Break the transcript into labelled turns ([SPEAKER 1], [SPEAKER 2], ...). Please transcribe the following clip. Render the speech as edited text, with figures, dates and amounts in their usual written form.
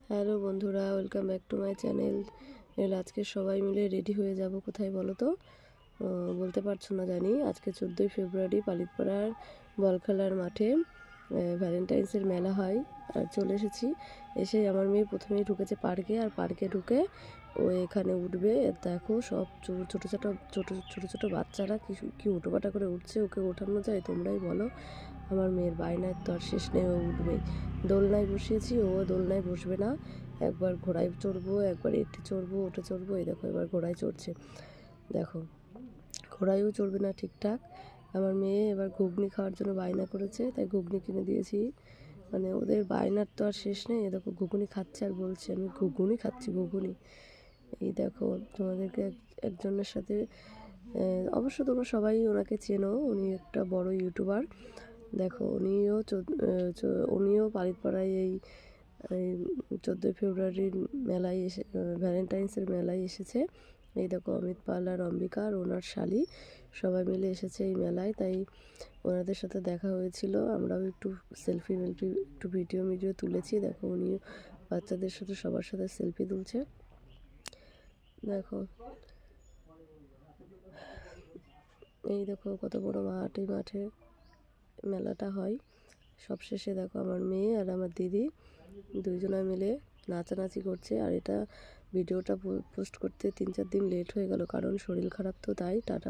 [SPEAKER 1] Hello বন্ধুরা, welcome back to my channel. আজকে সবাই মিলে রেডি হয়ে যাব কোথায় বলো তো? বলতে পারছো না জানি। আজকে 14ই ফেব্রুয়ারি পালিতপাড়ার বলখেলার মাঠে ভ্যালেন্টাইন্সের মেলা হয়। আর চলে এসেছি। এসে আমার মেয়ে প্রথমেই ঢুকেছে পার্কে, আর পার্কে ঢুকে ও এখানে উঠবে। দেখো সব ছোটো ছোটো বাচ্চারা কি উঠোপাটা করে উঠছে। ওকে ওঠানো যায়? তোমরাই বলো। আমার মেয়ের বায়নার তো আর শেষ নেই, ও উঠবেই। দোলনায় বসিয়েছি, ও দোলনায় বসবে না। একবার ঘোড়ায় চড়বো, একবার এটি চড়বো, ওটা চড়বো। এই দেখো এবার ঘোড়ায় চড়ছে। দেখো ঘোড়ায়ও চড়বে না ঠিকঠাক। আমার মেয়ে এবার ঘুগনি খাওয়ার জন্য বায়না করেছে, তাই ঘুগনি কিনে দিয়েছি। মানে ওদের বায়নার তো আর শেষ নেই। দেখো ঘুগনি খাচ্ছে আর বলছে আমি ঘুগনি খাচ্ছি, ঘুগনি। এই দেখো তোমাদেরকে একজনের সাথে অবশ্য তোমরা সবাই ওনাকে চেনো, উনি একটা বড় ইউটিউবার। দেখো উনিও পালিতপাড়ায় এই 14ই ফেব্রুয়ারির মেলায় ভ্যালেন্টাইন্সের মেলায় এসেছে। এই দেখো অমিত পাল আর অম্বিকা আর ওনার শালি সবাই মিলে এসেছে এই মেলায়, তাই ওনাদের সাথে দেখা হয়েছিল। আমরাও একটু সেলফি একটু ভিডিও তুলেছি। দেখো উনিও বাচ্চাদের সাথে সবার সাথে সেলফি তুলছে। দেখো এই দেখো কত বড় মাঠ, এই মাঠে মেলাটা হয়। সবশেষে দেখো আমার মেয়ে আর আমার দিদি দুইজনা মিলে নাচানাচি করছে। আর এটা ভিডিওটা পোস্ট করতে 3-4 দিন লেট হয়ে গেল, কারণ শরীর খারাপ, তো তাই। টাটা।